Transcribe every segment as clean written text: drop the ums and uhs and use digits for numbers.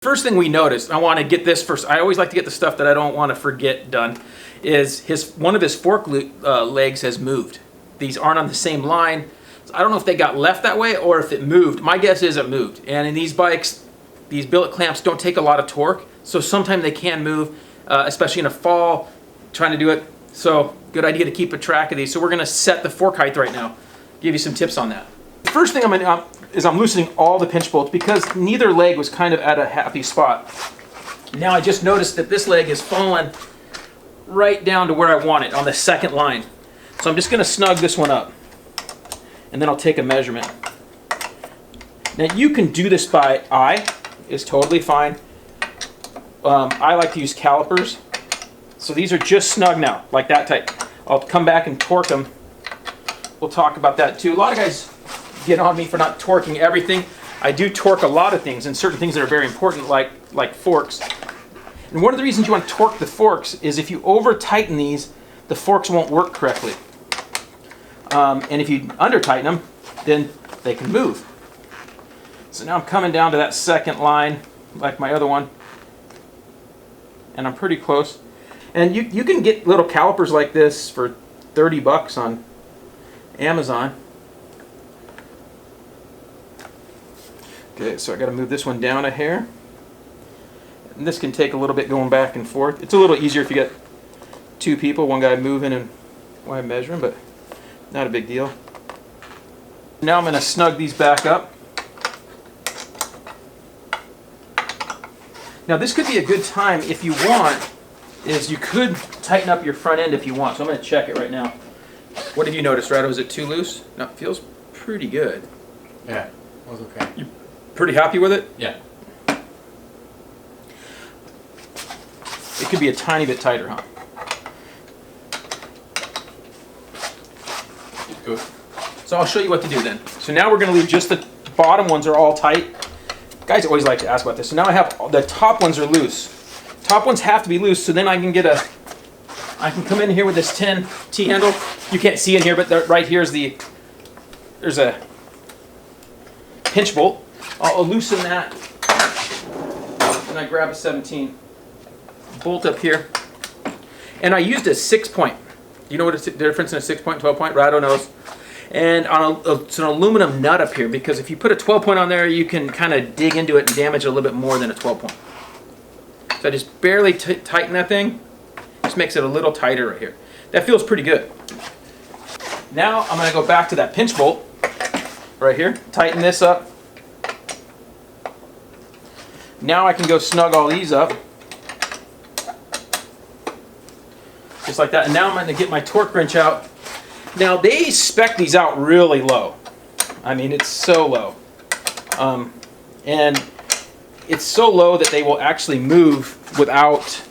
First thing we noticed, I want to get this first. I always like to get the stuff that I don't want to forget done. Is one of his fork legs has moved. These aren't on the same line. So I don't know if they got left that way or if it moved. My guess is it moved. And in these bikes, these billet clamps don't take a lot of torque, so sometimes they can move, especially in a fall, trying to do it. So good idea to keep a track of these. So we're going to set the fork height right now. Give you some tips on that. The first thing I'm loosening all the pinch bolts because neither leg was kind of at a happy spot. Now I just noticed that this leg is fallen right down to where I want it on the second line. So I'm just going to snug this one up and then I'll take a measurement. Now you can do this by eye, it's totally fine. I like to use calipers. So these are just snug now, like that tight. I'll come back and torque them. We'll talk about that too. A lot of guys get on me for not torquing everything. I do torque a lot of things and certain things that are very important like forks. And one of the reasons you want to torque the forks is if you over tighten these, the forks won't work correctly. And if you under tighten them, then they can move. So now I'm coming down to that second line like my other one. And I'm pretty close. And you can get little calipers like this for 30 bucks on Amazon. Okay, so I got to move this one down a hair. And this can take a little bit going back and forth. It's a little easier if you get two people, one guy moving and one guy measuring, but not a big deal. Now I'm going to snug these back up. Now this could be a good time if you want, is you could tighten up your front end if you want. So I'm going to check it right now. What have you noticed, Rado? Is it too loose? No, it feels pretty good. Yeah, it was okay. You pretty happy with it? Yeah. It could be a tiny bit tighter, huh? Good. So I'll show you what to do then. So now we're going to leave just the bottom ones are all tight. Guys always like to ask about this. So now I have the top ones are loose. Top ones have to be loose, so then I can come in here with this tin T-handle. You can't see in here, but right here is there's a pinch bolt. I'll loosen that, and I grab a 17 bolt up here, and I used a 6-point. You know what the difference in a 6-point, 12-point? Rado knows. And it's an aluminum nut up here because if you put a 12-point on there, you can kind of dig into it and damage it a little bit more than a 12-point. So I just barely tighten that thing. Just makes it a little tighter right here. That feels pretty good. Now I'm going to go back to that pinch bolt right here. Tighten this up. Now I can go snug all these up. Just like that. And now I'm going to get my torque wrench out. Now they spec these out really low. I mean, it's so low. And it's so low that they will actually move without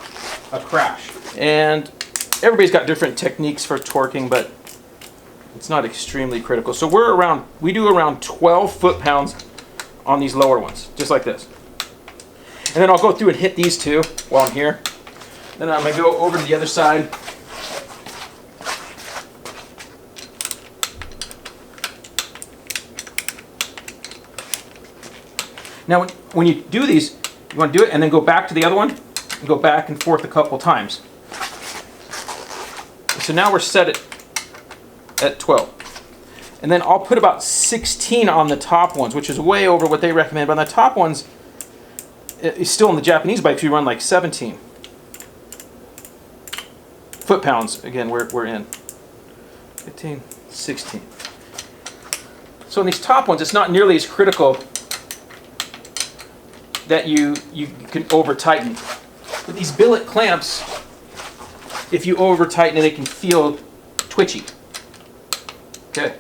a crash. And everybody's got different techniques for torquing, but it's not extremely critical. So we do around 12 foot-pounds on these lower ones, just like this. And then I'll go through and hit these two while I'm here. Then I'm going to go over to the other side. Now, when you do these, you want to do it and then go back to the other one and go back and forth a couple times. So now we're set at 12. And then I'll put about 16 on the top ones, which is way over what they recommend. But on the top ones, it's still in the Japanese bikes, we run like 17 foot-pounds. Again, we're in 15, 16. So in these top ones, it's not nearly as critical that you can over tighten. With these billet clamps, if you over tighten it, it can feel twitchy. Okay.